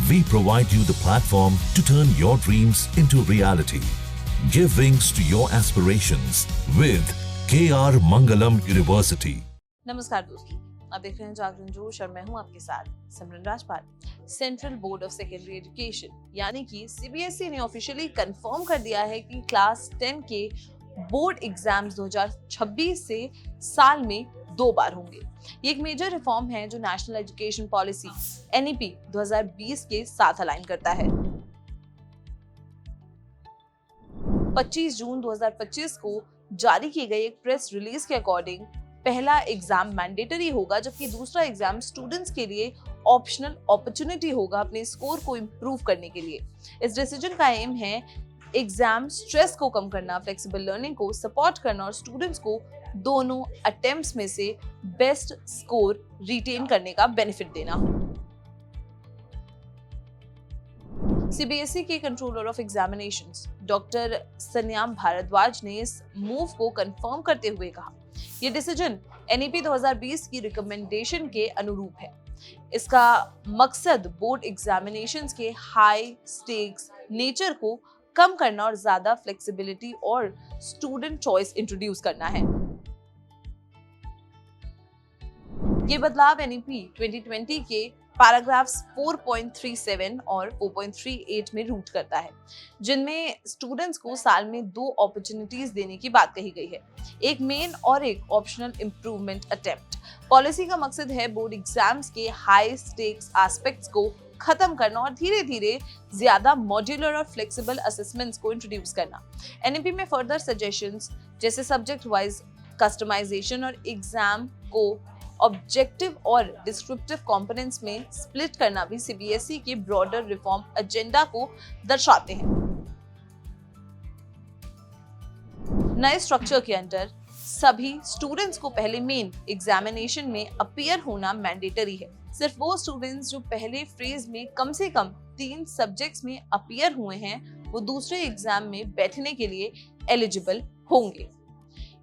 We provide you the platform to turn your dreams into reality. Give wings to your aspirations with KR Mangalam University. नमस्कार दोस्तों, आप देख रहे हैं जागरण जोश और मैं हूं आपके साथ Simran Rajpal. Central board of secondary education यानी कि सीबीएसई ने ऑफिशियली कंफर्म कर दिया है कि क्लास 10 के बोर्ड एग्जाम्स 2026 से साल में 2 बार होंगे। ये एक मेजर रिफॉर्म है जो नेशनल एजुकेशन पॉलिसी एनईपी 2020 के साथ अलाइन करता है। 25 जून 2025 को जारी की गई एक प्रेस रिलीज के अकॉर्डिंग पहला एग्जाम मैंडेटरी होगा, जबकि दूसरा एग्जाम स्टूडेंट्स के लिए ऑप्शनल अपॉर्चुनिटी होगा अपने स्कोर को इम्प्रूव करने के लिए। इस डिसीजन का एम है एग्जाम स्ट्रेस को कम करना, फ्लेक्सिबल लर्निंग को सपोर्ट करना और स्टूडेंट्स को दोनों अटेम्प्ट्स में से बेस्ट स्कोर रिटेन करने का बेनिफिट देना। सीबीएसई के controller of examinations doctor Sanyam Bhardwaj ने इस मूव को कंफर्म करते हुए कहा, ये डिसीजन एनईपी 2020 की रिकमेंडेशन के अनुरूप है। इसका मकसद बोर्ड एग्जामिनेशंस के हाई स्टेक्स नेचर को कम करना और ज्यादा फ्लेक्सिबिलिटी और स्टूडेंट चॉइस इंट्रोड्यूस करना है। ये बदलाव एनईपी 2020 के पैराग्राफ्स 4.37 और 4.38 में रूट करता है, जिनमें स्टूडेंट्स को साल में 2 अपॉर्चुनिटीज देने की बात कही गई है, एक मेन और एक ऑप्शनल इम्प्रूवमेंट अटेम्प्ट। पॉलिसी का मकसद है बोर्ड एग्जाम्स के हाई स्टेक्स एस्पेक्ट्स को खत्म करना और धीरे धीरे ज्यादा मॉड्यूलर और फ्लेक्सिबल असेसमेंट्स को इंट्रोड्यूस करना। एनईपी में फर्दर सजेशंस जैसे सब्जेक्ट वाइज कस्टमाइजेशन और एग्जाम को ऑब्जेक्टिव और डिस्क्रिप्टिव कंपोनेंट्स में स्प्लिट करना भी सीबीएसई के ब्रॉडर रिफॉर्म एजेंडा को दर्शाते हैं। नए स्ट्रक्चर के अंदर सभी स्टूडेंट्स को पहले मेन एग्जामिनेशन में अपीयर होना मैंडेटरी है। सिर्फ वो स्टूडेंट्स जो पहले फेज में कम से कम 3 सब्जेक्ट्स में अपीयर हुए हैं, वो दूसरे एग्जाम में बैठने के लिए एलिजिबल होंगे।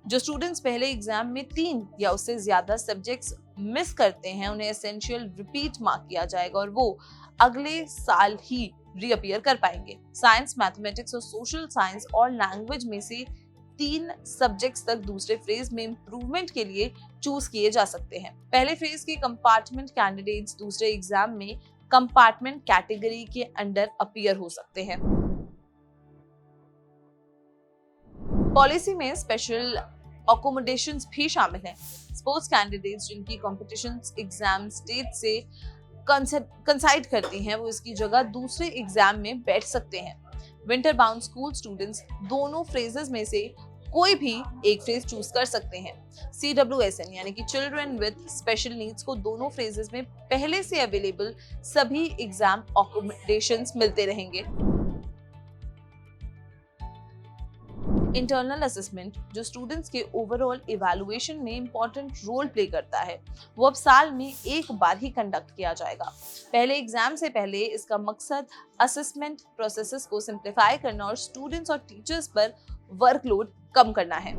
जो स्टूडेंट्स पहले एग्जाम में 3 या उससे ज्यादा सब्जेक्ट्स मिस करते हैं, उन्हें एसेंशियल रिपीट मार्क किया जाएगा और वो अगले साल ही रीअपीयर कर पाएंगे। साइंस, मैथमेटिक्स और सोशल साइंस और लैंग्वेज में से 3 सब्जेक्ट्स तक दूसरे फेज में इंप्रूवमेंट के लिए चूज किए जा सकते हैं। पहले फेज के कंपार्टमेंट कैंडिडेट्स दूसरे एग्जाम में कंपार्टमेंट कैटेगरी के अंडर अपीयर हो सकते हैं। पॉलिसी में स्पेशल अकोमोडेशंस भी शामिल हैं। स्पोर्ट्स कैंडिडेट्स जिनकी कॉम्पिटिशन एग्जाम स्टेट से कंसाइड करती हैं, वो इसकी जगह दूसरे एग्जाम में बैठ सकते हैं। विंटर बाउंड स्कूल स्टूडेंट्स दोनों फ्रेजेस में से कोई भी एक फ्रेज चूज कर सकते हैं। CWSN यानी कि चिल्ड्रन विद स्पेशल नीड्स को दोनों फ्रेजेस में पहले से अवेलेबल सभी एग्जाम अकोमोडेशंस मिलते रहेंगे। इंटरनल असेसमेंट जो स्टूडेंट्स के ओवरऑल इवैल्यूएशन में इंपॉर्टेंट रोल प्ले करता है, वो अब साल में 1 बार ही कंडक्ट किया जाएगा। पहले एग्जाम से पहले इसका मकसद असेसमेंट प्रोसेसेस को सिंप्लीफाई करना और स्टूडेंट्स और टीचर्स पर वर्कलोड कम करना है।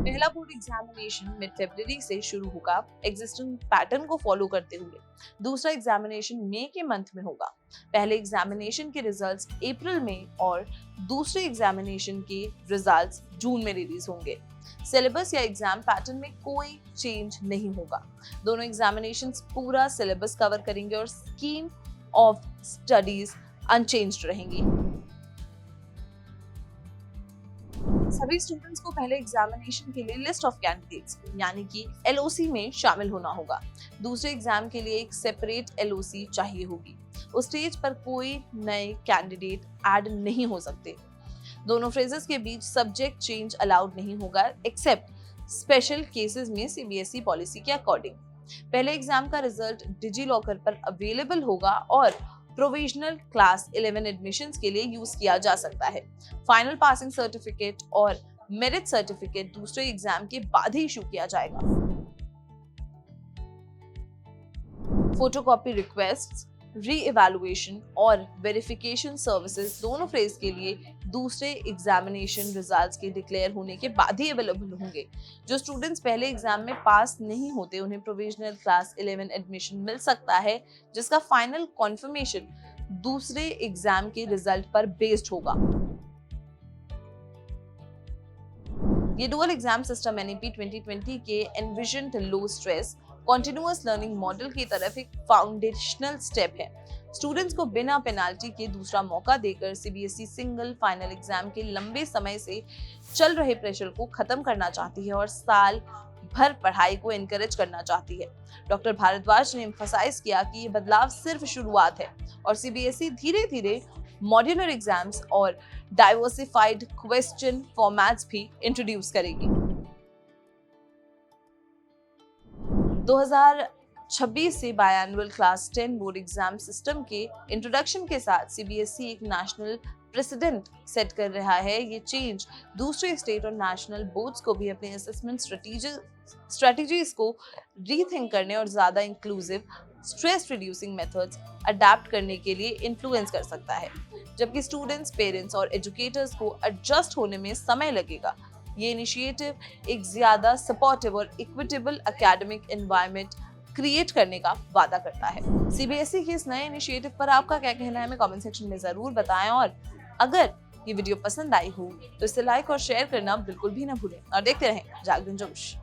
पहला बोर्ड एग्जामिनेशन मिड फरवरी से शुरू होगा एग्जिस्टिंग पैटर्न को फॉलो करते हुए। दूसरा एग्जामिनेशन मई के मंथ में होगा। पहले एग्जामिनेशन के रिजल्ट्स अप्रैल में और दूसरे एग्जामिनेशन के रिजल्ट्स जून में रिलीज होंगे। सिलेबस या एग्जाम पैटर्न में कोई चेंज नहीं होगा। दोनों एग्जामिनेशंस पूरा सिलेबस कवर करेंगे और स्कीम ऑफ स्टडीज अनचेंज्ड रहेंगी। सभी स्टूडेंट्स को पहले एग्जामिनेशन के लिए लिस्ट ऑफ कैंडिडेट्स यानी कि LOC में शामिल होना होगा। दूसरे एग्जाम के लिए एक सेपरेट LOC चाहिए होगी। उस स्टेज पर कोई नए कैंडिडेट ऐड नहीं हो सकते। दोनों फ्रेजेस के बीच सब्जेक्ट चेंज अलाउड नहीं होगा एक्सेप्ट स्पेशल केसेस में सीबीएसई पॉलिसी के अकॉर्डिंग। पहले एग्जाम का रिजल्ट डिजी लॉकर पर अवेलेबल होगा और प्रोविजनल क्लास 11 एडमिशंस के लिए यूज किया जा सकता है। फाइनल पासिंग सर्टिफिकेट और मेरिट सर्टिफिकेट दूसरे एग्जाम के बाद ही इशू किया जाएगा। फोटोकॉपी रिक्वेस्ट्स, री-इवैल्यूएशन और वेरिफिकेशन सर्विसेज दोनों फेज के लिए दूसरे एग्जामिनेशन रिजल्ट्स के डिक्लेयर होने के बाद ही अवेलेबल होंगे। जो स्टूडेंट्स पहले एग्जाम में पास नहीं होते उन्हें प्रोविजनल क्लास 11 एडमिशन मिल सकता है, जिसका फाइनल कॉन्फर्मेशन दूसरे एग्जाम के रिजल्ट पर बेस्ड होगा। ये डुअल एग्जाम सिस्टम एनईपी 2020 के एनविजन्ड लो स्ट्रेस कॉन्टिन्यूअस लर्निंग मॉडल की तरफ एक फाउंडेशनल स्टेप है। स्टूडेंट्स को बिना पेनाल्टी के दूसरा मौका देकर सीबीएसई सिंगल फाइनल एग्जाम के लंबे समय से चल रहे प्रेशर को खत्म करना चाहती है और साल भर पढ़ाई को एनकरेज करना चाहती है। डॉक्टर भारद्वाज ने एम्फसाइज किया कि ये बदलाव सिर्फ शुरुआत है और सीबीएसई धीरे धीरे मॉड्यूलर एग्जाम्स और डाइवर्सिफाइड क्वेश्चन फॉर्मेट्स भी इंट्रोड्यूस करेगी। 2026 से बायएनुअल क्लास 10 बोर्ड एग्जाम सिस्टम के इंट्रोडक्शन के साथ सीबीएसई एक नेशनल प्रेसिडेंट सेट कर रहा है। ये चेंज दूसरे स्टेट और नेशनल बोर्ड्स को भी अपने असेसमेंट स्ट्रेटजीज को रीथिंक करने और ज्यादा inclusive stress reducing methods adapt करने के लिए इन्फ्लुएंस कर सकता है, जबकि स्टूडेंट्स, पेरेंट्स और एजुकेटर्स को एडजस्ट होने में समय लगेगा। ये इनिशिएटिव एक ज्यादा सपोर्टिव और इक्विटेबल एकेडमिक एनवायरनमेंट क्रिएट करने का वादा करता है। सीबीएसई के इस नए इनिशिएटिव पर आपका क्या कहना है, हमें कमेंट सेक्शन में जरूर बताएं और अगर ये वीडियो पसंद आई हो तो इसे लाइक और शेयर करना बिल्कुल भी ना भूलें और देखते रहें जागरण जोश।